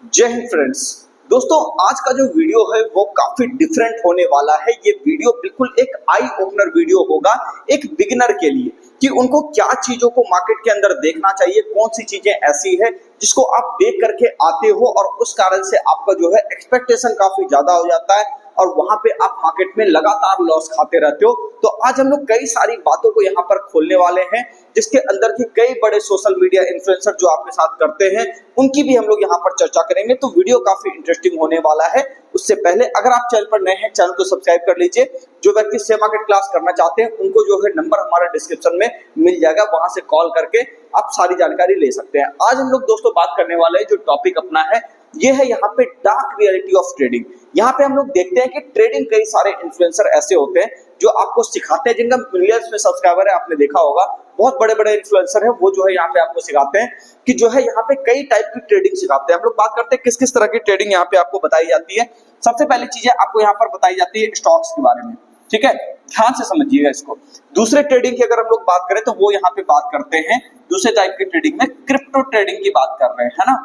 जय हिंद फ्रेंड्स। दोस्तों, आज का जो वीडियो है वो काफी डिफरेंट होने वाला है। ये वीडियो बिल्कुल एक आई ओपनर वीडियो होगा एक बिगिनर के लिए कि उनको क्या चीजों को मार्केट के अंदर देखना चाहिए, कौन सी चीजें ऐसी है जिसको आप देख करके आते हो और उस कारण से आपका जो है एक्सपेक्टेशन काफी ज्यादा हो जाता है और वहां पे आप मार्केट में लगातार लॉस खाते रहते हो। तो आज हम लोग कई सारी बातों को यहाँ पर खोलने वाले हैं जिसके अंदर की कई बड़े सोशल मीडिया इन्फ्लुएंसर जो आपके साथ करते हैं उनकी भी हम लोग यहाँ पर चर्चा करेंगे। तो वीडियो काफी इंटरेस्टिंग होने वाला है। उससे पहले अगर आप चैनल पर नए हैं, चैनल को सब्सक्राइब कर लीजिए। जो व्यक्ति शेयर मार्केट क्लास करना चाहते हैं उनको जो है नंबर हमारा डिस्क्रिप्शन में मिल जाएगा, वहां से कॉल करके आप सारी जानकारी ले सकते हैं। आज हम लोग दोस्तों बात करने वाले हैं, जो टॉपिक अपना है ये है यहाँ पे डार्क रियलिटी ऑफ ट्रेडिंग। यहाँ पे हम लोग देखते हैं कि ट्रेडिंग कई सारे इन्फ्लुएंसर ऐसे होते हैं जो आपको सिखाते हैं, जिनका मिलियंस में सब्सक्राइबर है, आपने देखा होगा बहुत बड़े बड़े इन्फ्लुएंसर हैं, वो जो है यहाँ पे आपको सिखाते हैं कि जो है यहाँ पे कई टाइप की ट्रेडिंग सिखाते हैं। हम लोग बात करते हैं किस किस तरह की ट्रेडिंग यहाँ पे आपको बताई जाती है। सबसे पहली चीज आपको यहाँ पर बताई जाती है स्टॉक्स के बारे में, ठीक है, ध्यान से समझिएगा इसको। दूसरे ट्रेडिंग की अगर हम लोग बात करें तो वो यहाँ पे बात करते हैं दूसरे टाइप की ट्रेडिंग में क्रिप्टो ट्रेडिंग की बात कर रहे हैं, है ना।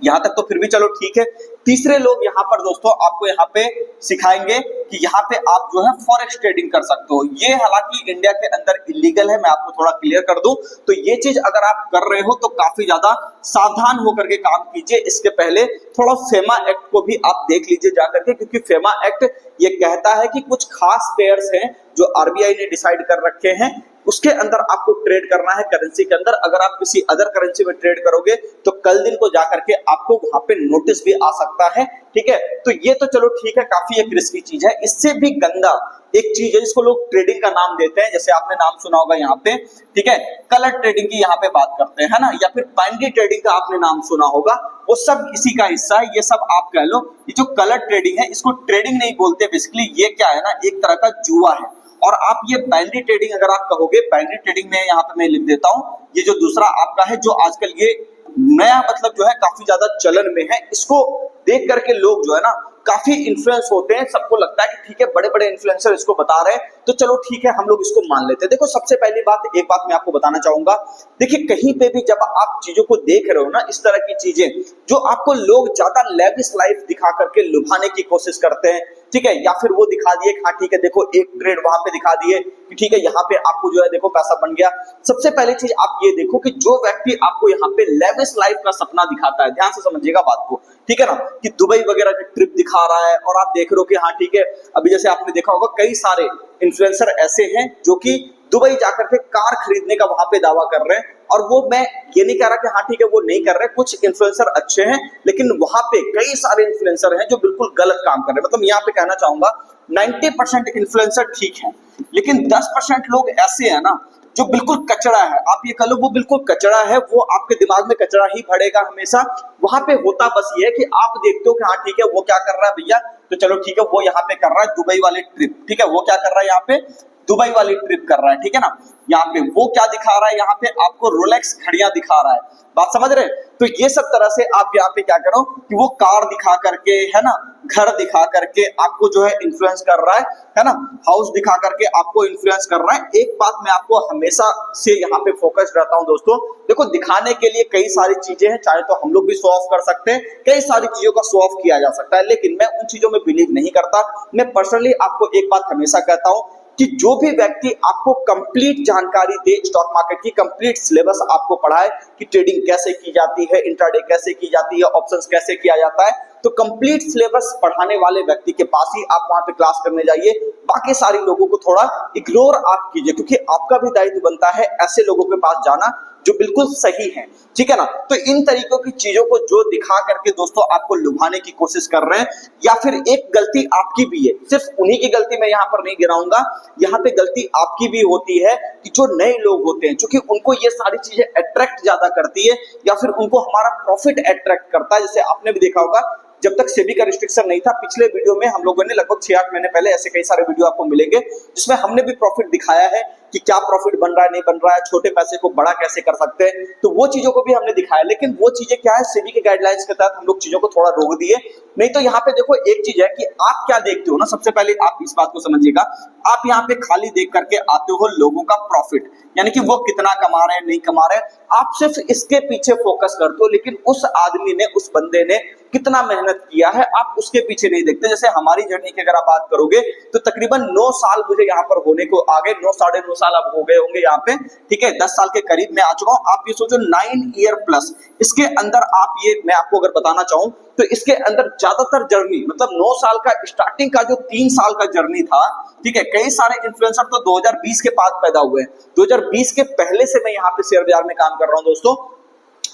यहां तक तो फिर भी चलो ठीक है। तीसरे लोग यहाँ पर दोस्तों आपको यहाँ पे सिखाएंगे कि यहाँ पे आप जो है फॉरेक्स ट्रेडिंग कर सकते हो। ये हालांकि इंडिया के अंदर इलीगल है, मैं आपको थोड़ा क्लियर कर दूं। तो ये चीज अगर आप कर रहे हो तो काफी ज्यादा सावधान होकर के काम कीजिए। इसके पहले थोड़ा फेमा एक्ट को भी आप देख लीजिए जाकर के, क्योंकि फेमा एक्ट ये कहता है कि कुछ खास पेयर्स हैं जो आरबीआई ने डिसाइड कर रखे हैं, उसके अंदर आपको ट्रेड करना है करेंसी के अंदर। अगर आप किसी अदर करेंसी में ट्रेड करोगे तो कल दिन को जाकर के आपको वहां पे नोटिस भी आ सकता है, ठीक है। तो ये तो चलो ठीक है, काफी एक रिस्की चीज है। इससे भी गंदा एक चीज है जिसको लोग ट्रेडिंग का नाम देते हैं, जैसे आपने नाम सुना होगा यहाँ पे, ठीक है, कलर ट्रेडिंग की यहाँ पे बात करते हैं ना, या फिर बाइनरी ट्रेडिंग का आपने नाम सुना होगा, वो सब इसी का हिस्सा है। ये सब आप कह लो, ये जो कलर ट्रेडिंग है इसको ट्रेडिंग नहीं बोलते, बेसिकली ये क्या है ना, एक तरह का जुआ है। और आप ये बाइनरी ट्रेडिंग अगर आप कहोगे, बाइनरी ट्रेडिंग में यहाँ पे मैं लिख देता हूं, ये जो दूसरा आपका है जो आजकल ये नया मतलब जो है काफी ज्यादा चलन में है, इसको देख करके लोग जो है ना काफी इन्फ्लुएंस होते हैं। सबको लगता है कि ठीक है बड़े बड़े इन्फ्लुएंसर इसको बता रहे हैं तो चलो ठीक है हम लोग इसको मान लेते हैं। देखो सबसे पहली बात, एक बात मैं आपको बताना चाहूंगा, देखिए कहीं पे भी जब आप चीजों को देख रहे हो ना, इस तरह की चीजें जो आपको लोग ज्यादा लेविश लाइफ दिखा करके लुभाने की कोशिश करते हैं, ठीक है, या फिर वो दिखा दिए हाँ ठीक है देखो एक ट्रेड वहां पे दिखा दिए कि ठीक है यहाँ पे आपको जो है देखो पैसा बन गया। सबसे पहली चीज आप ये देखो कि जो व्यक्ति आपको यहाँ पे लेविश लाइफ का सपना दिखाता है, ध्यान से समझिएगा बात को, ठीक है ना, कि दुबई वगैरह की ट्रिप दिखा रहा है और आप देख रहे हो कि हाँ ठीक है, अभी जैसे आपने देखा होगा कई सारे इन्फ्लुएंसर ऐसे हैं जो कि दुबई जाकर के कार खरीदने का वहां पे दावा कर रहे हैं। और वो मैं ये नहीं कह रहा कि हाँ ठीक है वो नहीं कर रहे, कुछ इन्फ्लुएंसर अच्छे हैं, लेकिन वहां पे कई सारे इन्फ्लुएंसर हैं जो बिल्कुल गलत काम कर रहे हैं। मतलब यहाँ पे कहना चाहूंगा 90% इन्फ्लुएंसर ठीक है, लेकिन 10% लोग ऐसे हैं ना जो बिल्कुल कचरा है। आप ये कह लो वो बिल्कुल कचरा है, वो आपके दिमाग में कचरा ही भरेगा हमेशा। वहां पे होता बस ये है कि आप देखते हो कि हाँ ठीक है वो क्या कर रहा है भैया, तो चलो ठीक है वो यहाँ पे कर रहा है दुबई वाली ट्रिप, ठीक है, वो क्या कर रहा है यहाँ पे दुबई वाली ट्रिप कर रहा है, ठीक है ना। यहाँ पे वो क्या दिखा रहा है, यहाँ पे आपको रोलेक्स घड़ियां दिखा रहा है, बात समझ रहे। तो ये सब तरह से आप यहाँ पे क्या करो कि वो कार दिखा करके, है ना, घर दिखा करके आपको जो है इन्फ्लुएंस कर रहा है ना, हाउस दिखा करके आपको इन्फ्लुएंस कर रहा है। एक बात मैं आपको हमेशा से यहाँ पे फोकस रहता हूँ दोस्तों, देखो दिखाने के लिए कई सारी चीजें हैं, चाहे तो हम लोग भी शो ऑफ कर सकते हैं, कई सारी चीजों का शो ऑफ किया जा सकता है, लेकिन मैं उन चीजों में बिलीव नहीं करता। मैं पर्सनली आपको एक बात हमेशा कहता हूँ कि जो भी व्यक्ति आपको कंप्लीट जानकारी दे, स्टॉक मार्केट की कंप्लीट सिलेबस आपको पढ़ाए कि ट्रेडिंग कैसे की जाती है, इंट्राडे कैसे की जाती है, ऑप्शंस कैसे किया जाता है, तो कंप्लीट सिलेबस पढ़ाने वाले व्यक्ति के पास ही आप वहां पे क्लास करने जाइए। बाकी सारे लोगों को थोड़ा इग्नोर आप कीजिए, क्योंकि आपका भी दायित्व बनता है ऐसे लोगों के पास जाना जो बिल्कुल सही है, ठीक है ना। तो इन तरीकों की चीजों को जो दिखा करके दोस्तों आपको लुभाने की कोशिश कर रहे हैं, या फिर एक गलती आपकी भी है, सिर्फ उन्हीं की गलती मैं यहाँ पर नहीं गिनाऊंगा, यहाँ पे गलती आपकी भी होती है कि जो नए लोग होते हैं, क्योंकि उनको ये सारी चीजें अट्रैक्ट ज्यादा करती है, या फिर उनको हमारा प्रॉफिट अट्रैक्ट करता है। जैसे आपने भी देखा होगा जब तक सेबी का रिस्ट्रिक्शन नहीं था, पिछले वीडियो में हम लोगों ने लगभग 6-8 महीने पहले ऐसे कई सारे वीडियो आपको मिलेंगे जिसमें हमने भी प्रॉफिट दिखाया है कि क्या प्रॉफिट बन रहा है नहीं बन रहा है, छोटे पैसे को बड़ा कैसे कर सकते हैं, तो वो चीजों को भी हमने दिखाया। लेकिन वो चीजें क्या है, सेबी के गाइडलाइंस के तहत हम लोग चीजों को थोड़ा रोक दिए। नहीं तो यहाँ पे देखो एक चीज है कि आप क्या देखते हो ना, सबसे पहले आप इस बात को समझिएगा, आप यहाँ पे खाली देख करके आते हो लोगों का प्रॉफिट, यानी कि वो कितना कमा रहे हैं नहीं कमा रहे हैं, आप सिर्फ इसके पीछे फोकस करते हो। लेकिन उस आदमी ने, उस बंदे ने कितना मेहनत किया है, आप उसके पीछे नहीं देखते। जैसे हमारी जर्नी की अगर आप बात करोगे तो तकरीबन 9 साल मुझे यहाँ पर होने को आ गए, 9 साढ़े 9 साल अब हो गए होंगे यहाँ पे, ठीक है, 10 साल के करीब मैं आ चुका हूँ। आप ये सोचो 9 ईयर प्लस इसके अंदर, आप ये मैं आपको अगर बताना चाहूं तो इसके अंदर ज्यादातर जर्नी, मतलब 9 साल का स्टार्टिंग का जो 3 साल का जर्नी था, ठीक है, कई सारे इन्फ्लुएंसर तो 2020 के बाद पैदा हुए, 2020 के पहले से मैं यहाँ पे शेयर बाजार में काम कर रहा हूँ दोस्तों।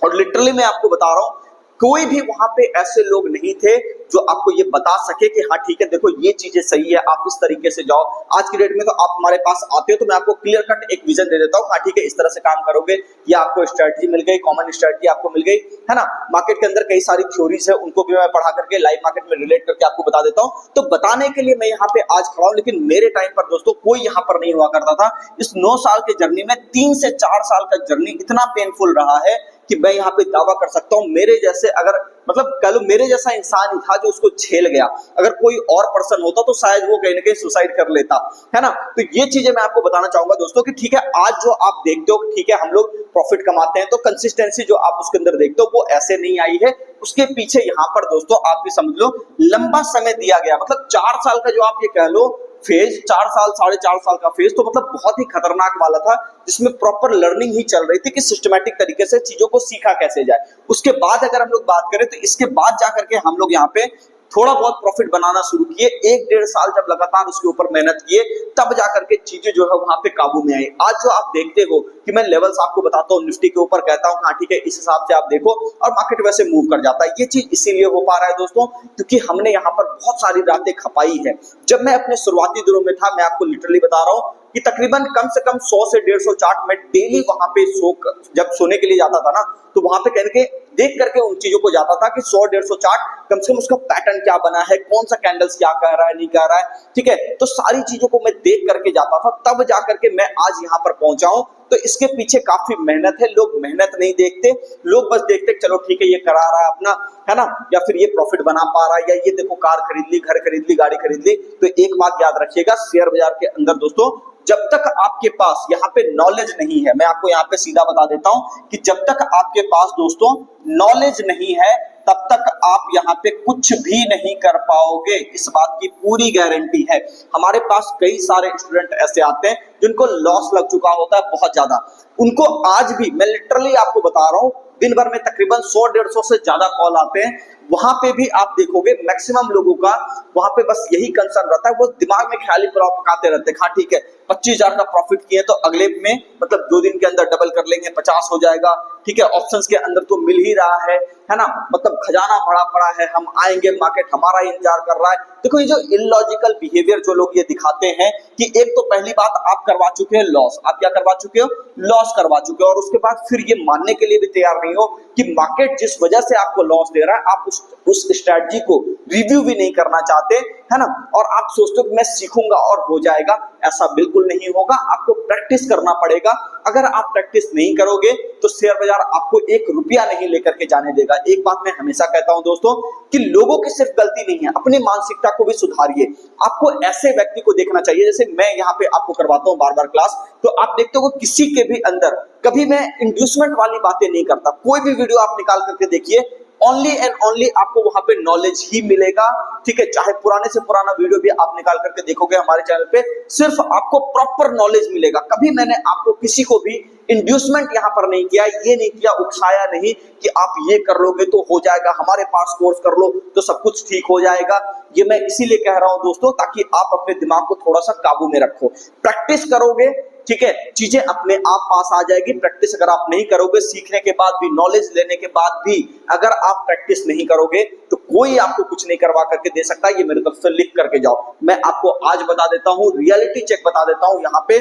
और लिटरली मैं आपको बता रहा हूँ, कोई भी वहां पे ऐसे लोग नहीं थे जो आपको ये बता सके कि हाँ ठीक है देखो ये चीजें सही है, आप इस तरीके से जाओ। आज की डेट में तो आप हमारे पास आते हो तो मैं आपको क्लियर कट एक विजन दे देता हूँ, हाँ ठीक है इस तरह से काम करोगे, ये आपको स्ट्रेटजी मिल गई, कॉमन स्ट्रेटजी आपको मिल गई, है ना। मार्केट के अंदर कई सारी थ्योरीज है, उनको भी मैं पढ़ा करके लाइव मार्केट में रिलेट करके आपको बता देता हूँ। तो बताने के लिए मैं यहाँ पे आज खड़ा हूँ, लेकिन मेरे टाइम पर दोस्तों कोई यहाँ पर नहीं हुआ करता था। इस 9 साल के जर्नी में 3 से 4 साल का जर्नी इतना पेनफुल रहा है कि मैं यहाँ पे दावा कर सकता हूँ मेरे जैसे, अगर मतलब कह लो मेरे जैसा इंसान ही था जो उसको झेल गया। अगर कोई और पर्सन होता तो शायद वो कहीं ना कहीं सुसाइड कर लेता, है ना। तो ये चीजें मैं आपको बताना चाहूंगा दोस्तों कि ठीक है आज जो आप देखते हो, ठीक है हम लोग प्रॉफिट कमाते हैं, तो कंसिस्टेंसी जो आप उसके अंदर देखते हो वो ऐसे नहीं आई है। उसके पीछे यहाँ पर दोस्तों आप भी समझ लो लंबा समय दिया गया, मतलब 4 साल का जो आप ये कह लो फेज, 4 साल 4.5 साल का फेज, तो मतलब बहुत ही खतरनाक वाला था, जिसमें प्रॉपर लर्निंग ही चल रही थी कि सिस्टमैटिक तरीके से चीजों को सीखा कैसे जाए। उसके बाद अगर हम लोग बात करें तो इसके बाद जाकर के हम लोग यहाँ पे थोड़ा बहुत प्रॉफिट बनाना शुरू किए। 1-1.5 साल जब लगातार उसके ऊपर मेहनत किए तब जाकर के चीजें जो है वहां पे काबू में आई। आज जो आप देखते हो कि मैं लेवल्स आपको बताता हूँ, निफ्टी के ऊपर कहता हूँ हाँ ठीक है इस हिसाब से आप देखो, और मार्केट वैसे मूव कर जाता है। ये चीज इसीलिए हो पा रहा है दोस्तों क्योंकि हमने यहाँ पर बहुत सारी रातें खपाई है। जब मैं अपने शुरुआती दिनों में था, मैं आपको लिटरली बता रहा हूँ कि तकरीबन कम से कम 100 से 150 चार्ट में डेली वहां पे जब सोने के लिए जाता था ना, तो वहां पे कहने के देख करके उन चीजों को जाता था कि 100-150 चार्ट कम से कम उसका पैटर्न क्या बना है, कौन सा कैंडल्स क्या कह रहा है नहीं कह रहा है, ठीक है। तो सारी चीजों को मैं देख करके जाता था, तब जाकर के मैं आज यहाँ पर पहुंचा हूं। तो इसके पीछे काफी मेहनत है। लोग मेहनत नहीं देखते, लोग बस देखते चलो ठीक है ये करा रहा है अपना, है ना, या फिर ये प्रॉफिट बना पा रहा है, या ये देखो कार खरीद ली, घर खरीद ली, गाड़ी खरीद ली। तो एक बात याद रखिएगा, शेयर बाजार के अंदर दोस्तों जब तक आपके पास यहाँ पे नॉलेज नहीं है, मैं आपको यहाँ पे सीधा बता देता हूं कि जब तक आपके पास दोस्तों नॉलेज नहीं है तब तक आप यहाँ पे कुछ भी नहीं कर पाओगे, इस बात की पूरी गारंटी है। हमारे पास कई सारे स्टूडेंट ऐसे आते हैं जिनको लॉस लग चुका होता है बहुत ज्यादा, उनको आज भी मैं लिटरली आपको बता रहा हूं दिन भर में तकरीबन 100-150 से ज्यादा कॉल आते हैं। वहां पे भी आप देखोगे मैक्सिमम लोगों का वहां पे बस यही कंसर्न रहता है, वो दिमाग में ख्याली पुलाव पकाते रहते हैं, हाँ ठीक है 25,000 का प्रॉफिट किए तो अगले में मतलब 2 दिन के अंदर डबल कर लेंगे, 50 हो जाएगा, ठीक है, ऑप्शंस के अंदर तो मिल ही रहा है ना, मतलब खजाना भरा पड़ा है, हम आएंगे, मार्केट हमारा इंतजार कर रहा है। देखो ये जो इलॉजिकल बिहेवियर जो लोग ये दिखाते हैं कि एक तो पहली बात आप करवा चुके हैं लॉस, आप क्या करवा चुके हो, लॉस करवा चुके हो, और उसके बाद फिर ये मानने के लिए भी तैयार नहीं हो कि मार्केट जिस वजह से आपको लॉस दे रहा है आप उस स्ट्रेटजी को रिव्यू भी नहीं करना चाहते, है ना, और आप सोचते हो कि मैं सीखूंगा और हो जाएगा। ऐसा बिल्कुल नहीं होगा, आपको प्रैक्टिस करना पड़ेगा। अगर आप प्रैक्टिस नहीं करोगे तो शेयर बाजार आपको 1 रुपया नहीं लेकर के जाने देगा। एक बात मैं हमेशा कहता हूं दोस्तों कि लोगों की सिर्फ गलती नहीं है, अपनी मानसिकता को भी सुधारिए। आपको ऐसे व्यक्ति को देखना चाहिए, जैसे मैं यहाँ पे आपको करवाता हूँ बार बार क्लास, तो आप देखते हो किसी के भी अंदर कभी मैं इंड्यूसमेंट वाली बातें नहीं करता। कोई भी वीडियो आप निकाल करके देखिए, ओनली एंड ओनली आपको वहां पे नॉलेज ही मिलेगा, ठीक है। चाहे पुराने से पुराना वीडियो भी आप निकाल करके देखोगे हमारे चैनल पे, सिर्फ आपको प्रॉपर नॉलेज मिलेगा। कभी मैंने आपको किसी को भी इंड्यूसमेंट यहाँ पर नहीं किया, ये नहीं किया, उकसाया नहीं कि आप ये कर लोगे तो हो जाएगा, हमारे पास कोर्स कर लो तो सब कुछ ठीक हो जाएगा। ये मैं इसीलिए कह रहा हूं दोस्तों ताकि आप अपने दिमाग को थोड़ा सा काबू में रखो। प्रैक्टिस करोगे, ठीक है, चीजें अपने आप पास आ जाएगी। प्रैक्टिस अगर आप नहीं करोगे, सीखने के बाद भी, नॉलेज लेने के बाद भी अगर आप प्रैक्टिस नहीं करोगे तो कोई आपको कुछ नहीं करवा करके दे सकता। ये मेरे तरफ से लिख करके जाओ। मैं आपको आज बता देता हूं, रियलिटी चेक बता देता हूं। यहाँ पे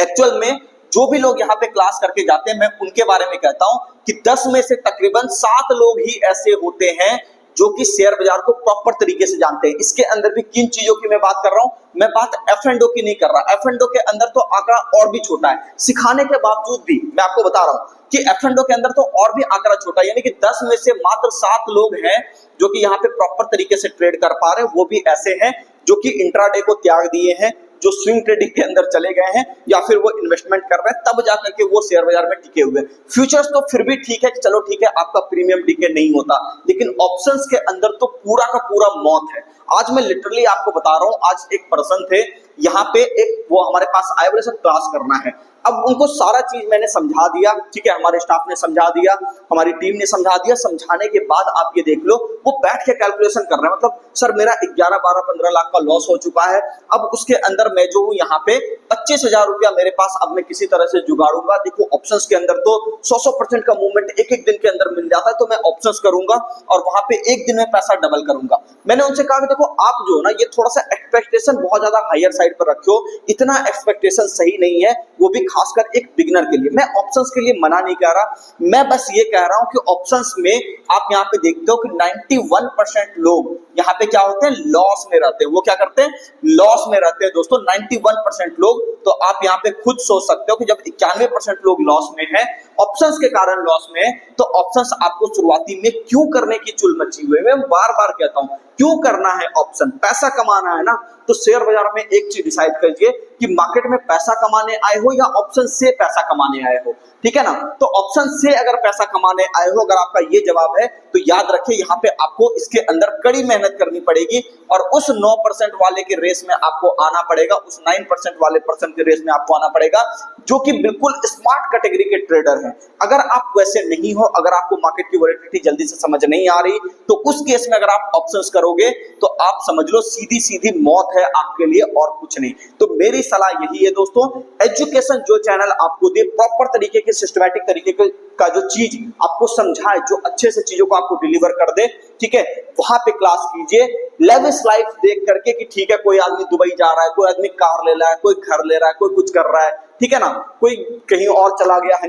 एक्चुअल में जो भी लोग यहाँ पे क्लास करके जाते हैं मैं उनके बारे में कहता हूं कि 10 में से तकरीबन 7 लोग ही ऐसे होते हैं जो कि शेयर बाजार को प्रॉपर तरीके से जानते हैं। इसके अंदर भी किन चीजों की मैं बात कर रहा हूं, मैं बात F&O की नहीं कर रहा। F&O के अंदर तो आंकड़ा और भी छोटा है, सिखाने के बावजूद भी मैं आपको बता रहा हूं कि F&O के अंदर तो और भी आंकड़ा छोटा है, यानी कि 10 में से मात्र 7 लोग हैं जो कि यहाँ पे प्रॉपर तरीके से ट्रेड कर पा रहे हैं। वो भी ऐसे हैं जो कि इंट्राडे को त्याग दिए हैं, जो स्विंग ट्रेडिंग के अंदर चले गए हैं, या फिर वो इन्वेस्टमेंट कर रहे हैं, तब जाकर के वो शेयर बाजार में टिके हुए। फ्यूचर्स तो फिर भी ठीक है कि चलो ठीक है, आपका प्रीमियम डिके नहीं होता, लेकिन ऑप्शंस के अंदर तो पूरा का पूरा मौत है। आज मैं लिटरली आपको बता रहा हूं, आज एक पर्सन थे यहाँ पे, एक वो हमारे पास आए, बोले सर क्लास करना है। अब उनको सारा चीज मैंने समझा दिया, ठीक है, हमारे स्टाफ ने समझा दिया, हमारी टीम ने समझा दिया। समझाने के बाद आप ये देख लो, वो बैठ के कैलकुलेशन कर रहे हैं, मतलब सर मेरा 11, 12, 15 लाख का लॉस हो चुका है, अब उसके अंदर मैं जो हूँ यहाँ पे 25,000 रुपया मेरे पास, अब मैं किसी तरह से जुगाड़ूंगा। देखो ऑप्शंस के अंदर तो 100% का मूवमेंट एक एक दिन के अंदर मिल जाता है, तो मैं ऑप्शंस करूंगा और वहां पे एक दिन में पैसा डबल करूंगा। मैंने उनसे कहा कि देखो आप जो है ना, ये थोड़ा सा एक्सपेक्टेशन बहुत ज्यादा हायर साइड पर रखो, इतना एक्सपेक्टेशन सही नहीं है, वो भी खासकर एक बिगिनर के लिए। मैं ऑप्शंस के लिए मना नहीं कर रहा, मैं बस ये कह रहा हूं कि ऑप्शंस में आप यहां पे देखते हो कि 91% लोग यहां पे क्या होते हैं, लॉस में रहते हैं। वो क्या करते हैं, लॉस में रहते हैं दोस्तों, 91% लोग। तो आप यहां पे खुद सोच सकते हो कि जब 91% लोग लॉस में हैं, ऑप्शंस के कारण लॉस में है, तो ऑप्शंस आपको शुरुआती में क्यों करने की चुल मची हुई है। मैं बार बार कहता हूं, क्यों करना है ऑप्शन, पैसा कमाना है ना, तो शेयर बाजार में एक चीज डिसाइड कीजिए कि मार्केट में पैसा कमाने आए हो या ऑप्शन से पैसा कमाने आए हो, ठीक है ना। तो ऑप्शन से अगर पैसा कमाने आए हो, अगर आपका ये जवाब है, तो याद रखिए यहाँ पे आपको इसके अंदर कड़ी मेहनत करनी पड़ेगी और उस 9% वाले के रेस में आपको आना पड़ेगा, उस 9% वाले पर्सन के रेस में आपको आना पड़ेगा, जो कि बिल्कुल स्मार्ट कैटेगरी के ट्रेडर हैं। अगर आप वैसे नहीं हो, अगर आपको मार्केट की वोलेटिलिटी जल्दी से समझ नहीं आ रही, तो उस केस में अगर आप ऑप्शंस करोगे तो आप समझ लो सीधी सीधी मौत है आपके लिए, और कुछ नहीं। तो मेरी सलाह यही है दोस्तों, एजुकेशन जो चैनल आपको दे, प्रॉपर तरीके के सिस्टमैटिक तरीके का जो चीज आपको समझाए, जो अच्छे से चीजों को आपको डिलीवर कर दे, ठीक है, वहां पे क्लास कीजिए। लेविश लाइफ देख करके कि ठीक है, कोई आदमी दुबई जा रहा है, कोई आदमी कार ले रहा है, कोई घर ले रहा है, कोई कुछ कर रहा है, ठीक है ना, कोई कहीं और चला गया है।